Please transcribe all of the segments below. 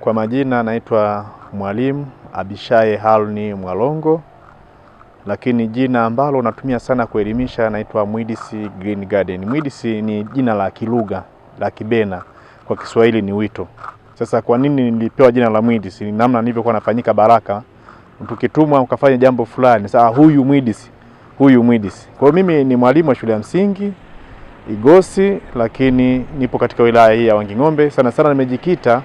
Kwa majina naitwa Mwalimu Abishaye Haruni Mwalongo, lakini jina ambalo natumia sana kuelimisha naitwa Mwidisi Green Garden. Mwidisi ni jina la kilugha la Kibena, kwa Kiswahili ni wito. Sasa kwa nini nilipewa jina la Mwidisi? Ni namna nilivyokuwa nafanyika baraka. Tukitumwa ukafanya jambo fulani, sasa huyu Mwidisi. Kwa mimi ni mwalimu wa shule ya msingi Igosi, lakini nipo katika wilaya hii ya Wanging'ombe. Sana sana nimejikita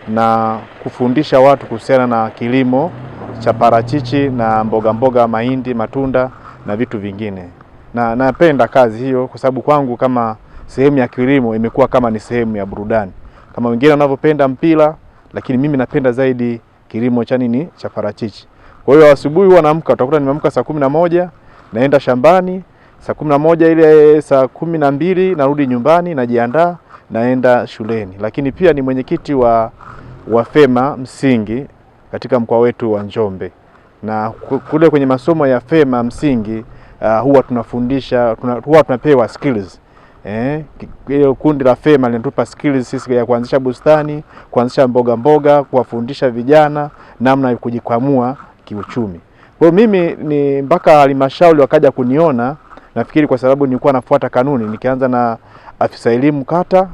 na kufundisha watu kuhusiana na kilimo cha parachichi na mboga mahindi, matunda na vitu vingine. Na napenda kazi hiyo kwa sababu kwangu kama sehemu ya kilimo imekuwa kama ni sehemu ya burudani. Kama wengine wanavyopenda mpira, lakini mimi napenda zaidi kilimo cha nini? Cha parachichi. Kwa hiyo asubuhi huwa naamka, utakuta nimeamka saa 11 naenda shambani, saa 11 ile saa 12 narudi nyumbani najiandaa naenda shuleni. Lakini pia ni mwenyekiti wa FEMA msingi katika mkoa wetu wa Njombe. Na kule kwenye masomo ya FEMA msingi huwa tunafundisha, huwa tunapewa skills. Kundi la FEMA linatupa skills sisi ya kuanzisha bustani, kuanzisha mboga, kuwafundisha vijana namna ya kujikwamua kiuchumi. Kwa mimi ni mpaka halmashauri wakaja kuniona, nafikiri kwa sababu nilikuwa nafuata kanuni. Nikianza na afisa elimu kata,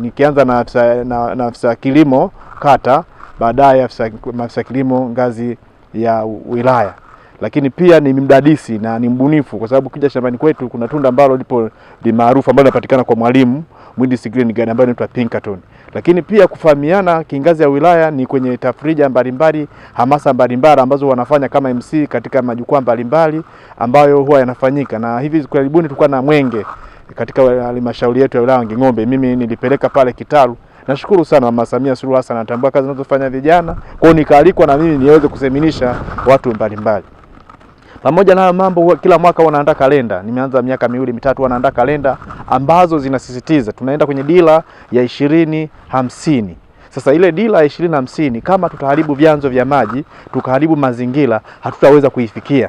nikianza na afisa kilimo kata, baadaye afisa kilimo ngazi ya wilaya. Lakini pia ni mdadisi na ni mbunifu, kwa sababu kija shambani kwetu kuna tunda ambalo lipo maarufu ambalo linapatikana kwa mwalimu Mwidisi Green Garden ambayo inaitwa Pinkerton. Lakini pia kufahamiana kingazi ya wilaya ni kwenye tafrija mbalimbali, hamasa mbalimbali ambazo wanafanya kama MC katika majukwaa mbalimbali ambayo huwa yanafanyika. Na hivi karibuni tulikuwa na mwenge katika halmashauri yetu ya wilaya Wanging'ombe. Mimi nilipeleka pale Kitalu. Nashukuru sana Mama Samia Suluhu Hassan, anatambua kazi zinazofanya vijana. Kwa hiyo nikaalikwa na mimi niweze kuseminisha watu mbalimbali. Pamoja na mambo, kila mwaka wanaandaa kalenda. Nimeanza miaka 2-3 wanaandaa kalenda ambazo zinasisitiza tunaenda kwenye dira ya 2050. Sasa ile dira ya 2050 kama tutaharibu vyanzo vya maji, tukaharibu mazingira, hatutaweza kuifikia.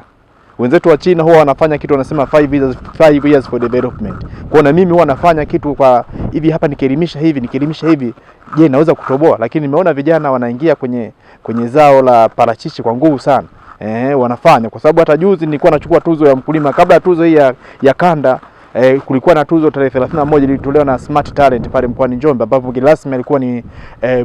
Wenzetu wa China huwa wanafanya kitu wanasema 5 years for development. Kwa na mimi huwa nafanya kitu kwa hivi hapa, nikielimisha hivi, je, naweza kutoboa? Lakini nimeona vijana wanaingia kwenye zao la parachichi kwa nguvu sana. Wanafanya kwa sababu hata juzi nilikuwa nachukua tuzo ya mkulima. Kabla tuzo hii ya kanda, kulikuwa na tuzo tarehe 31 ilitolewa na Smart Talent pale mkoani Njombe, ambapo mgeni rasmi alikuwa ni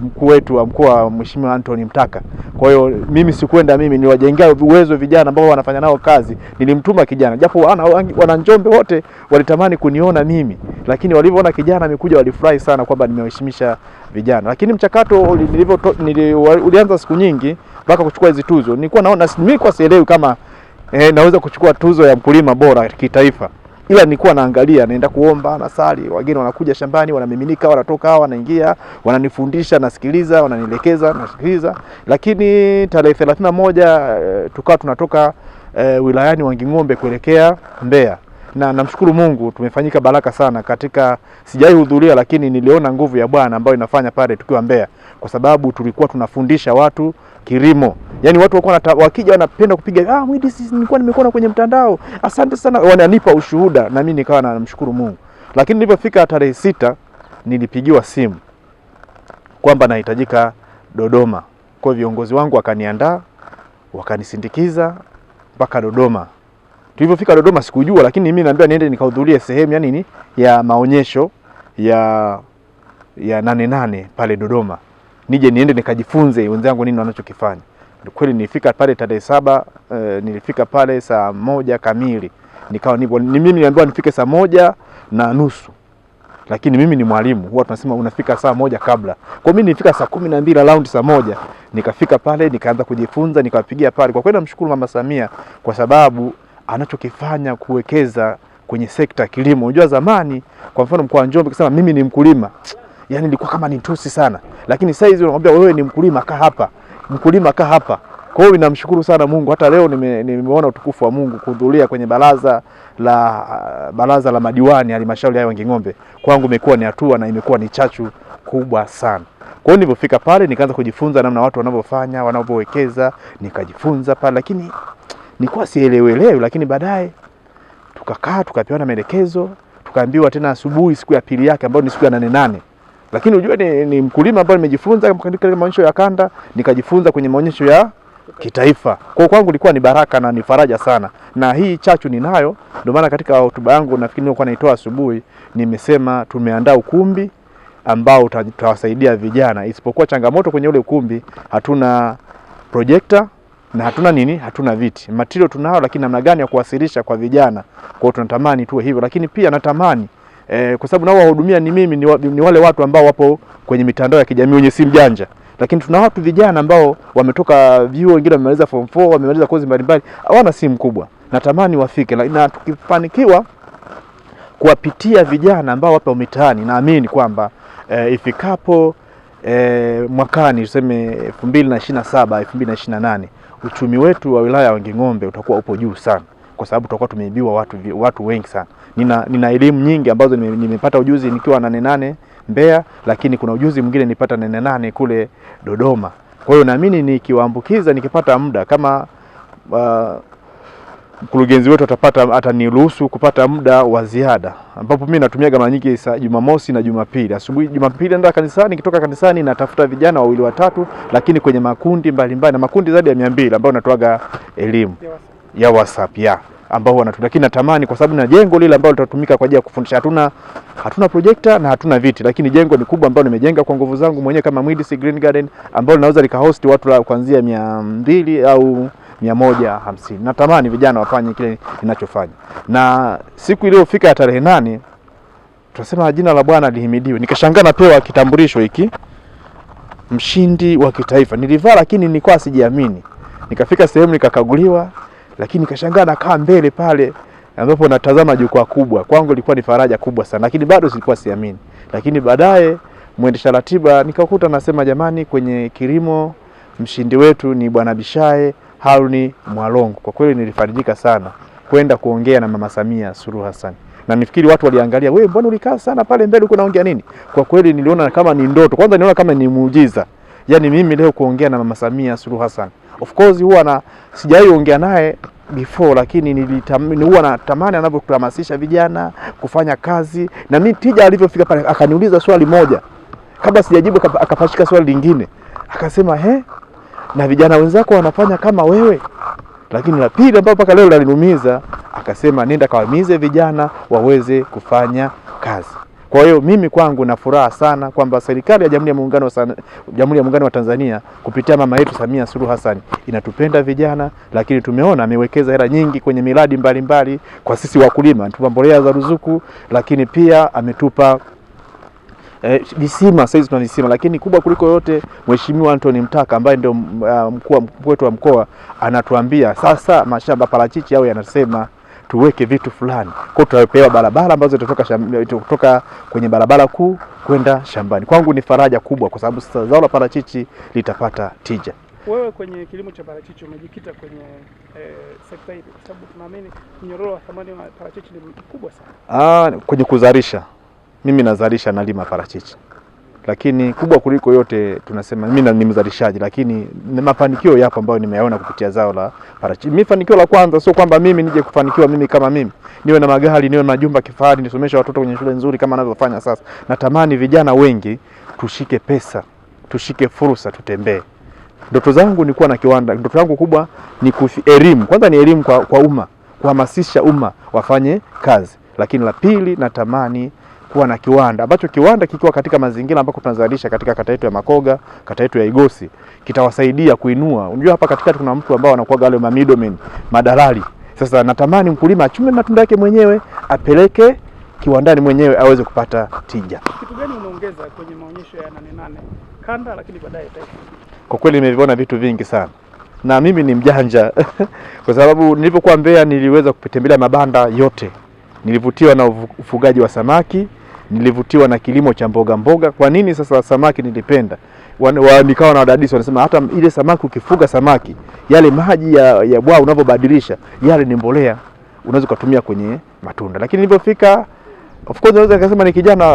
mkuu wetu wa mkoa Mheshimiwa Anthony Mtaka. Kwa hiyo mimi sikwenda, mimi niwajengea uwezo vijana ambao wanafanya nao kazi. Nilimtuma kijana, japo wana Njombe wote walitamani kuniona mimi, lakini walivyoona kijana amekuja walifurahi sana kwamba nimewaheshimisha vijana. Lakini mchakato ulianza siku nyingi mpaka kuchukua hizo tuzo. Nilikuwa naona mimi kwa sielewi kama naweza kuchukua tuzo ya mkulima bora kitaifa. Ila nilikuwa naangalia, naenda kuomba, nasali, wageni wanakuja shambani, wanamiminika, wanatoka, wanaingia, wananifundisha, nasikiliza, wananielekeza, nasikiliza. Lakini tarehe 31 tukawa tunatoka wilayani Wanging'ombe kuelekea Mbeya. Na namshukuru Mungu tumefanyika baraka sana katika, sijai hudhuria lakini niliona nguvu ya Bwana ambayo inafanya pale tukiwa Mbeya, kwa sababu tulikuwa tunafundisha watu kilimo. Yaani watu wakija wanapenda kupiga, Mwidisi nilikuwa nimekuona kwenye mtandao, asante sana, wananipa ushuhuda, na mimi nikawa namshukuru Mungu. Lakini nilipofika tarehe 6 nilipigiwa simu kwamba nahitajika Dodoma. Kwa viongozi wangu wakaniandaa, wakanisindikiza mpaka Dodoma. Tulipofika Dodoma sikujua, lakini mimi naambiwa niende nikahudhurie sehemu ya nini, ya maonyesho ya 88 pale Dodoma. Niende nikajifunze wenzangu nini wanachokifanya. Kweli nilifika pale tarehe 7, nilifika pale saa 1 kamili. Mimi niliambiwa nifike saa 1:30. Lakini mimi ni mwalimu, huwa tunasema unafika saa 1 kabla. Kwa mimi nilifika saa 12 round saa 1. Nikafika pale nikaanza kujifunza, nikapigia pale. Kwa kweli namshukuru Mama Samia kwa sababu anachokifanya kuwekeza kwenye sekta kilimo. Unajua zamani kwa mfano mkoa wa Njombe kusema mimi ni mkulima, yani nilikuwa kama ni tusi sana. Lakini sasa hizi wanakuambia wewe ni mkulima, kaa hapa. Mkulima kaa hapa. Kwa hiyo ninamshukuru sana Mungu. Hata leo nimeona utukufu wa Mungu kuhudhuria kwenye baraza la madiwani halmashauri ya Wanging'ombe. Kwangu imekuwa ni hatua na imekuwa ni chachu kubwa sana. Kwa hiyo nilipofika pale nikaanza kujifunza namna watu wanavyofanya, wanavyowekeza, nikajifunza pale, lakini nilikuwa sielewelewi. Lakini baadaye tukakaa tukapeana maelekezo, tukaambiwa tena asubuhi siku ya pili yake ambayo ni siku ya 8 Lakini unajua ni mkulima ambaye nimejifunza katika maonyesho ya kanda, nikajifunza kwenye maonyesho ya kitaifa. Kwa kwangu ilikuwa ni baraka na ni faraja sana. Na hii chachu ninayo, ndio maana katika hotuba yangu nafikiri nilikuwa naitoa asubuhi, nimesema tumeandaa ukumbi ambao utawasaidia vijana. Isipokuwa changamoto kwenye ule ukumbi, hatuna projector na hatuna viti. Material tunao, lakini namna gani ya kuwasilisha kwa vijana. Kwa hiyo tunatamani tuwe hivyo, lakini pia natamani kwa sababu nao wahudumia ni mimi ni wale watu ambao wapo kwenye mitandao ya kijamii wenye simu janja. Lakini tuna watu vijana ambao wametoka vyuo, wengine wamemaliza form 4, wamemaliza kozi mbalimbali, hawana simu kubwa. Natamani wafike, na tukifanikiwa kuwapitia vijana ambao wapo mitaani, naamini kwamba ifikapo mwakani tuseme 2027 2028 uchumi wetu wa wilaya ya Wanging'ombe utakuwa upo juu sana, kwa sababu tutakuwa tumeibiwa watu wengi sana. Nina elimu nyingi ambazo nimepata ujuzi nikiwa Nane Nane Mbeya, lakini kuna ujuzi mwingine nipata Nane Nane kule Dodoma. Kwa hiyo naamini nikiwaambukiza, nikipata muda kama mkurugenzi wetu ataniruhusu kupata muda wa ziada, ambapo mimi natumia mara nyingi Jumamosi na Jumapili. Asubuhi Jumapili naenda kanisani, nikitoka kanisani natafuta vijana wawili watatu, lakini kwenye makundi mbalimbali, na makundi zaidi ya 200 ambao natoaga elimu ya WhatsApp ambao wanatu. Lakini natamani, kwa sababu na jengo lile ambalo litatumika kwa ajili ya kufundisha, hatuna projector na hatuna viti, lakini jengo ni kubwa ambalo nimejenga kwa nguvu zangu mwenyewe kama Mwidisi Green Garden, ambao linaweza likahost watu kuanzia 200 au 150. Natamani vijana wafanye kile ninachofanya. Na siku iliyofika ya tarehe 8 tunasema jina la Bwana lihimidiwe. Nikashangaa napewa kitambulisho hiki, mshindi wa kitaifa. Nilivaa, lakini nilikuwa sijiamini. Nikafika sehemu nikakaguliwa, lakini nikashangaa nakaa mbele pale ambapo natazama jukwaa kubwa. Kwangu ilikuwa ni faraja kubwa sana, lakini bado silikuwa siamini. Lakini baadaye mwendesha ratiba nikakuta nasema, jamani, kwenye kilimo mshindi wetu ni Bwana Bishaye Haruni Mwalongo. Kwa kweli nilifarijika sana kwenda kuongea na Mama Samia Suluhu Hassan. Na nifikiri watu waliangalia, wewe mbona ulikaa sana pale mbele uko naongea nini? Kwa kweli niliona kama ni ndoto. Kwanza niliona kama ni muujiza. Yaani mimi leo kuongea na Mama Samia Suluhu Hassan. Of course huwa sijawahi ongea naye before, lakini huwa natamani anavyohamasisha vijana kufanya kazi. Na mimi tija alivyofika pale akaniuliza swali moja, kabla sijajibu akapashika swali lingine. Akasema, na vijana wenzako wanafanya kama wewe? Lakini la pili ambapo mpaka leo laniumiza, akasema nenda kawahimize vijana waweze kufanya kazi. Kwa hiyo mimi kwangu na furaha sana kwamba serikali ya Jamhuri ya Muungano wa Tanzania kupitia mama yetu Samia Suluhu Hassan inatupenda vijana, lakini tumeona amewekeza hela nyingi kwenye miradi mbalimbali kwa sisi wakulima. Ametupa mbolea za ruzuku, lakini pia ametupa visima. Sasa tuna visima, lakini kubwa kuliko yote Mheshimiwa Anthony Mtaka ambaye ndio mkuu wetu wa mkoa anatuambia sasa mashamba parachichi yao yanasema tuweke vitu fulani. Kwa hiyo tutapewa barabara ambazo kutoka kwenye barabara kuu kwenda shambani. Kwangu ni faraja kubwa, kwa sababu sasa zao la parachichi litapata tija. Wewe kwenye kilimo cha parachichi umejikita kwenye sekta hii, kwa sababu tunaamini mnyororo wa thamani wa parachichi ni mkubwa sana. Kwenye kuzalisha, mimi nazalisha, nalima parachichi. Lakini kubwa kuliko yote tunasema mimi ni mzalishaji, lakini mafanikio yapo ambayo nimeyaona kupitia zao la parachichi. Mimi fanikio la kwanza sio kwamba mimi nije kufanikiwa mimi kama mimi, niwe na magari, niwe na majumba kifahari, nisomeshe watoto kwenye shule nzuri kama ninavyofanya sasa. Natamani vijana wengi tushike pesa, tushike fursa, tutembee. Ndoto zangu ni kuwa na kiwanda. Ndoto yangu kubwa ni elimu. Kwanza ni elimu kwa umma, kuhamasisha umma wafanye kazi. Lakini la pili, natamani kuwa na kiwanda ambacho kiwanda kikiwa katika mazingira ambako tunazalisha katika kata yetu ya Makoga, kata yetu ya Igosi, kitawasaidia kuinua. Unajua hapa katikati kuna mtu ambao anakuwa wale middlemen, madalali. Sasa natamani mkulima achume matunda yake mwenyewe, apeleke kiwandani mwenyewe aweze kupata tija. Kitu gani unaongeza kwenye maonyesho ya Nane Nane kanda lakini baadaye taifa? Kwa kweli nimeviona vitu vingi sana. Na mimi ni mjanja kwa sababu nilipokuwa Mbeya niliweza kutembelea mabanda yote. Nilivutiwa na ufugaji wa samaki, nilivutiwa na kilimo cha mboga. Kwa nini sasa samaki nilipenda? Nikawa na wadadisi wanasema hata ile samaki ukifuga samaki, yale maji ya bwawa unavyobadilisha, yale ni mbolea unaweza kutumia kwenye matunda. Lakini nilipofika, of course naweza kusema ni kijana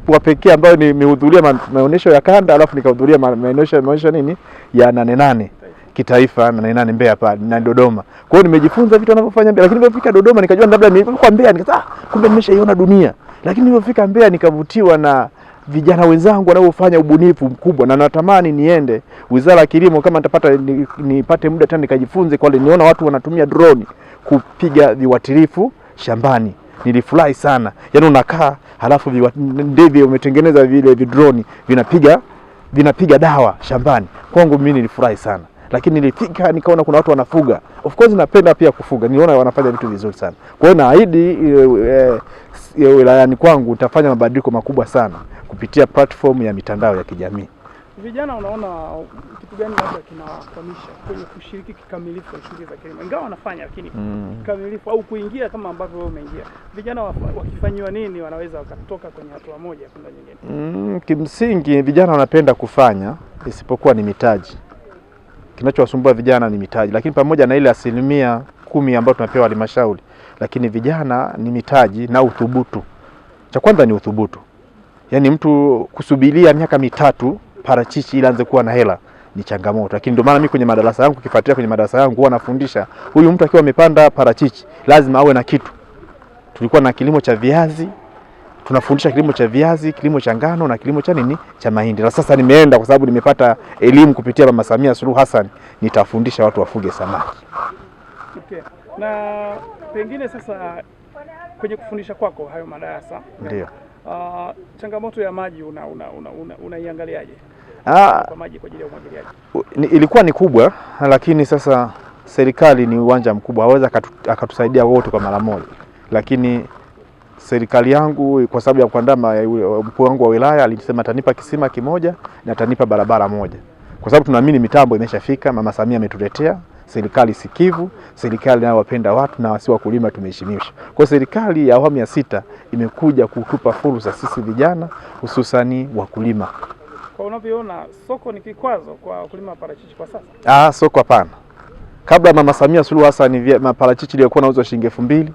wa pekee ambaye nimehudhuria maonyesho ya kanda, alafu nikahudhuria maonyesho nini ya Nane Nane kitaifa, Nane Nane Mbeya hapa na Dodoma. Kwa hiyo nimejifunza vitu wanavyofanya Mbeya, lakini nilipofika Dodoma nikajua labda nilipokuwa Mbeya nikasema kumbe nimeshaiona dunia. Lakini nilipofika Mbeya nikavutiwa vijana wenzangu wanaofanya ubunifu mkubwa, na natamani niende Wizara ya Kilimo kama nipate muda tena nikajifunze kwa wale. Niona watu wanatumia drone kupiga viuatilifu shambani. Nilifurahi sana. Yaani unakaa halafu ndivyo umetengeneza vile vidrone vinapiga dawa shambani. Kwangu mimi nilifurahi sana. Lakini nilifika nikaona kuna watu wanafuga. Of course napenda pia kufuga. Niliona wanafanya vitu vizuri sana. Kwa hiyo naahidi wilayani kwangu utafanya mabadiliko makubwa sana kupitia platform ya mitandao ya kijamii. Vijana unaona kitu gani labda kinawakwamisha kwenye kushiriki kikamilifu kwenye shughuli za kilimo? Ingawa wanafanya lakini kikamilifu au kuingia kama ambavyo wewe umeingia. Vijana wakifanywa nini wanaweza wakatoka kwenye hatua moja kwenda nyingine? Kimsingi vijana wanapenda kufanya, isipokuwa ni mitaji. Kinachowasumbua vijana ni mitaji, lakini pamoja na ile 10% ambayo tunapewa halmashauri, lakini vijana ni mitaji na uthubutu. Cha kwanza ni uthubutu. Yaani mtu kusubiria miaka 3 parachichi ili aanze kuwa na hela ni changamoto. Lakini ndio maana mimi kwenye madarasa yangu, kifuatilia kwenye madarasa yangu huwa nafundisha huyu mtu akiwa amepanda parachichi lazima awe na kitu. Tulikuwa na kilimo cha viazi, tunafundisha kilimo cha viazi, kilimo cha ngano na kilimo cha cha mahindi. Na sasa nimeenda kwa sababu nimepata elimu kupitia Mama Samia Suluhu Hassan, nitafundisha watu wafuge samaki. Okay. Na pengine sasa kwenye kufundisha kwako hayo madarasa, ndio changamoto ya maji unaiangaliaje? Kwa maji kwa ajili ya umwagiliaji. Ilikuwa ni kubwa, lakini sasa serikali ni uwanja mkubwa, hawezi akatusaidia wote kwa mara moja. Lakini serikali yangu kwa sababu ya kuandaa mkuu wangu wa wilaya alisema atanipa kisima kimoja na atanipa barabara moja. Kwa sababu tunaamini mitambo imeshafika, Mama Samia ametuletea, serikali sikivu, serikali inayowapenda watu na wasi wakulima tumeheshimisha. Kwa serikali ya awamu ya 6 imekuja kutupa fursa sisi vijana hususani wakulima. Kwa unavyoona soko ni kikwazo kwa wakulima parachichi kwa sasa? Soko hapana. Kabla Mama Samia Suluhu Hassan maparachichi ilikuwa inauzwa shilingi 2000.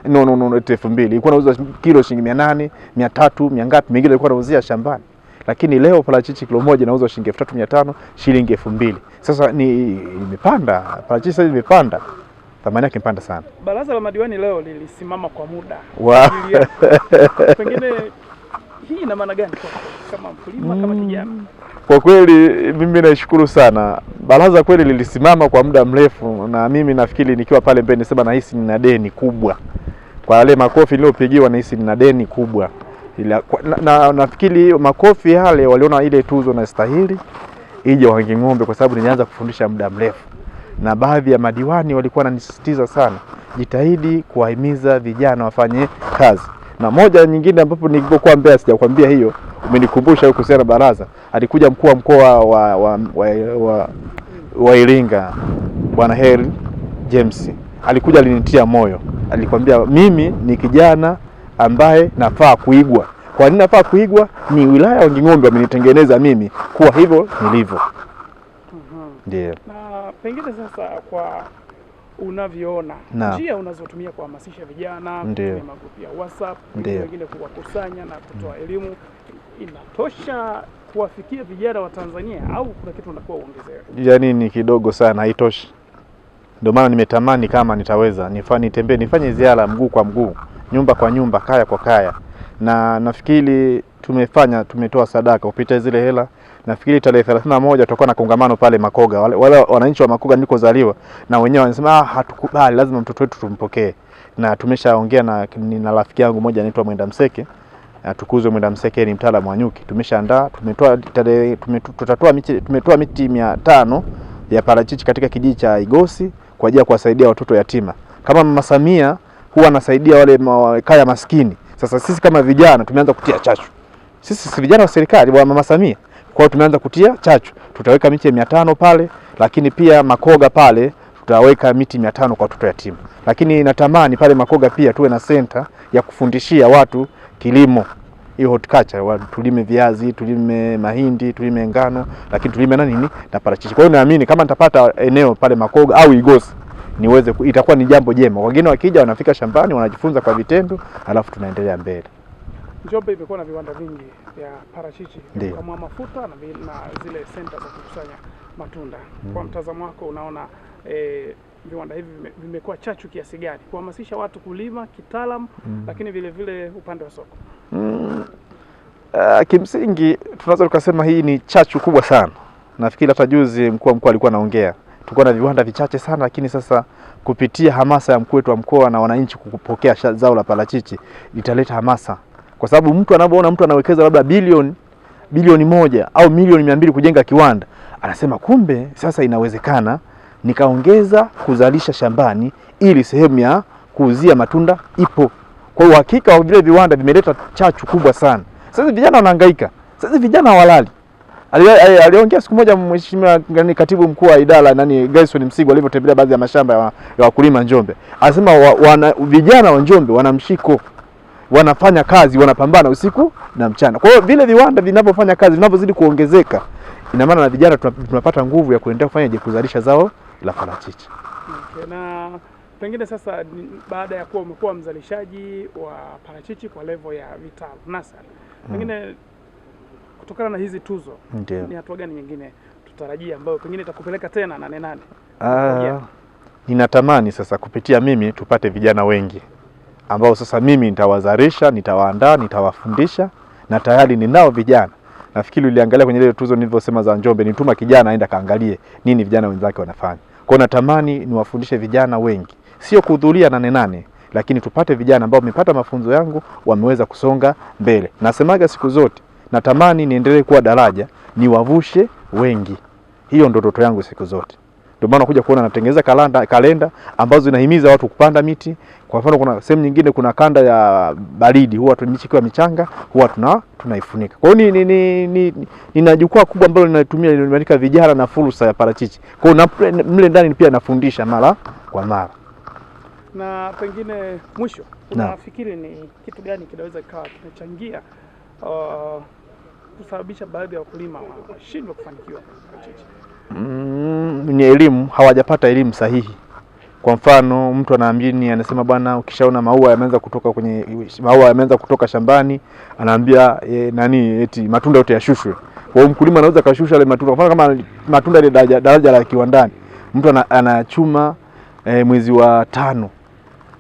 No 2000. Ilikuwa inauzwa kilo shilingi 800, 300, ngapi, mengine ilikuwa inauzia shambani. Lakini leo parachichi kilo moja inauzwa shilingi 3500, shilingi 2000. Sasa imepanda, parachichi sasa imepanda. Thamani yake imepanda sana. Baraza la madiwani leo lilisimama kwa muda. Pengine hii ina maana gani kama mkulima, kama kijana? Kwa kweli mimi naishukuru sana. Baraza kweli lilisimama kwa muda mrefu, na mimi nafikiri nikiwa pale mbele nisema nahisi nina deni kubwa. Kwa wale makofi niliopigiwa nahisi nina deni kubwa. Nafikiri makofi yale waliona ile tuzo na stahili ije Wanging'ombe kwa sababu nilianza kufundisha muda mrefu. Na baadhi ya madiwani walikuwa wananisisitiza sana, jitahidi kuwahimiza vijana wafanye kazi. Na moja nyingine ambapo nilipokuwa Mbeya sijakwambia hiyo, umenikumbusha huko kuhusiana na baraza. Alikuja mkuu wa mkoa wa Iringa, Bwana Heri James. Alikuja alinitia moyo. Alikwambia mimi ni kijana ambaye nafaa kuigwa. Kwa nini nafaa kuigwa? Ni wilaya ya Wanging'ombe wamenitengeneza mimi kuwa hivyo nilivyo. Ndio. Na pengine sasa kwa unavyoona njia unazotumia kuhamasisha vijana, kutumia magrupu ya WhatsApp, wengine kuwakusanya na kutoa elimu, inatosha kuwafikia vijana wa Tanzania au kuna kitu unakuwa uongezewe? Yaani ni kidogo sana, haitoshi. Ndio maana nimetamani kama nitaweza nitembee, nifanye ziara mguu kwa mguu, nyumba kwa nyumba, kaya kwa kaya. Na nafikiri tumetoa sadaka kupita zile hela. Nafikiri tarehe 31 tutakuwa na kongamano pale Makoga. Wale wananchi wa Makoga nikozaliwa na wenyewe wanasema hatukubali, lazima mtoto wetu tumpokee. Na tumeshaongea na rafiki yangu mmoja anaitwa Mwenda Mseke. Tukuzwe Mwenda Mseke, ni mtaalamu wa nyuki. Tumeshaandaa, tumetoa miti 500 ya parachichi katika kijiji cha Igosi kwa ajili ya kuwasaidia watoto yatima. Kama Mama Samia huwa anasaidia wale kaya maskini. Sasa sisi kama vijana tumeanza kutia chachu. Sisi si vijana wa serikali wa Mama Samia. Kwa hiyo tumeanza kutia chachu. Tutaweka miti 500 pale, lakini pia Makoga pale tutaweka miti 500 kwa watoto yatima. Lakini natamani pale Makoga pia tuwe na center ya kufundishia watu kilimo. Hiyo horticulture, tulime viazi, tulime mahindi, tulime ngano, lakini tulime na parachichi. Kwa hiyo naamini kama nitapata eneo pale Makoga au Igosi itakuwa ni jambo jema. Wengine wakija wanafika shambani wanajifunza kwa vitendo, alafu tunaendelea mbele. Njombe imekuwa na viwanda vingi vya parachichi kama mafuta na zile center za kukusanya matunda. Kwa mtazamo wako unaona viwanda hivi vimekuwa chachu kiasi gani kuhamasisha watu kulima kitaalamu, lakini vile vile upande wa soko? Kimsingi tunaweza tukasema hii ni chachu kubwa sana. Nafikiri hata juzi mkuu wa mkoa alikuwa anaongea, tulikuwa na viwanda vichache sana, lakini sasa kupitia hamasa ya mkuu wetu wa mkoa na wananchi kupokea zao la parachichi italeta hamasa, kwa sababu mtu anapoona mtu anawekeza labda bilioni 1 au milioni 200 kujenga kiwanda, anasema kumbe sasa inawezekana nikaongeza kuzalisha shambani ili sehemu ya kuuzia matunda ipo. Kwa uhakika wa vile viwanda vimeleta chachu kubwa sana. Sasa vijana wanahangaika. Sasa vijana hawalali. Aliongea siku moja mheshimiwa katibu mkuu wa idara Gaison Msigwa alivyotembelea baadhi ya mashamba ya wakulima Njombe. Anasema vijana wa Njombe wana mshiko. Wanafanya kazi, wanapambana usiku na mchana. Kwa hiyo vile viwanda vinavyofanya kazi, vinavyozidi kuongezeka, ina maana na vijana tunapata nguvu ya kuendelea kufanya kuzalisha zao la parachichi. Okay, na pengine sasa baada ya kuwa umekuwa mzalishaji wa parachichi kwa level ya vitalu nasari, pengine kutokana na hizi tuzo, ni hatua gani nyingine tutarajia ambayo pengine itakupeleka tena Nane Nane? Ninatamani sasa kupitia mimi tupate vijana wengi ambao sasa mimi nitawazalisha, nitawaandaa, nitawafundisha, na tayari ninao vijana. Nafikiri uliangalia kwenye ile tuzo nilivyosema za Njombe, nituma kijana aenda kaangalie nini vijana wenzake wanafanya. Kwa hiyo natamani niwafundishe vijana wengi, sio kuhudhuria Nane Nane, lakini tupate vijana ambao wamepata mafunzo yangu, wameweza kusonga mbele. Nasemaga siku zote, natamani niendelee kuwa daraja, niwavushe wengi. Hiyo ndio ndoto yangu siku zote. Ndio maana kuja kuona natengeneza kalenda ambazo zinahimiza watu kupanda miti. Kwa mfano kuna sehemu nyingine kuna kanda ya baridi, huwa michi ikiwa michanga huwa tunaifunika. Kwa hiyo nina jukwaa kubwa ambalo linatumia limeandika vijana na fursa ya parachichi. Kwa hiyo mle ndani pia nafundisha mara kwa mara. Na pengine mwisho, unafikiri ni kitu gani kinaweza kawa kinachangia kusababisha baadhi ya wakulima washindwe kufanikiwa parachichi? Ni elimu, hawajapata elimu sahihi. Kwa mfano mtu anaambiwa, anasema bwana, ukishaona maua yameanza kutoka shambani, anaambia eti matunda yote yashushwe. Kwa hiyo mkulima anaweza kashusha ile matunda. Kwa mfano kama matunda ile daraja la kiwandani, mtu anachuma mwezi wa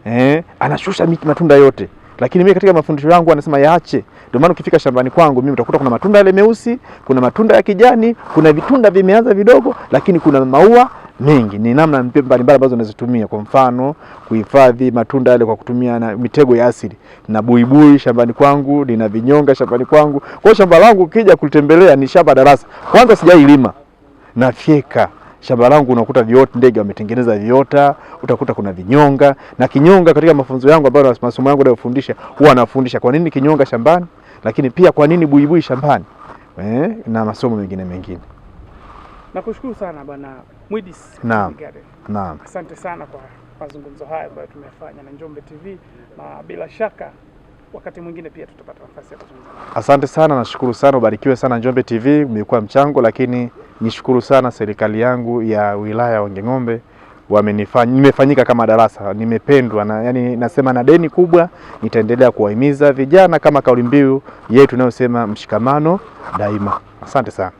5, anashusha matunda yote. Lakini mimi katika mafundisho yangu anasema yaache. Ndio maana ukifika shambani kwangu mimi utakuta kuna matunda yale meusi, kuna matunda ya kijani, kuna vitunda vimeanza vidogo, lakini kuna maua mengi. Ni namna mbalimbali ambazo unazitumia. Kwa mfano kuhifadhi matunda yale kwa kutumia mitego ya asili. Na buibui shambani kwangu, nina vinyonga shambani kwangu. Kwa hiyo shamba langu ukija kulitembelea ni shamba darasa. Kwanza sijailima, nafyeka. Shamba langu unakuta viota, ndege wametengeneza viota, utakuta kuna vinyonga. Na kinyonga katika mafunzo yangu ambayo masomo yangu nayofundisha, huwa nafundisha kwa nini kinyonga shambani, lakini pia kwa nini buibui shambani, na masomo mengine. Nakushukuru sana bwana Mwidis. Naam. Asante sana kwa mazungumzo haya ambayo tumefanya na Njombe TV, na bila shaka wakati mwingine pia tutapata nafasi ya kuzungumza. Asante sana, nashukuru sana, ubarikiwe sana Njombe TV, umekuwa mchango, lakini nishukuru sana serikali yangu ya wilaya ya Wanging'ombe, nimefanyika kama darasa, nimependwa na nasema na deni kubwa, nitaendelea kuwahimiza vijana kama kauli mbiu yetu inayosema mshikamano daima. Asante sana.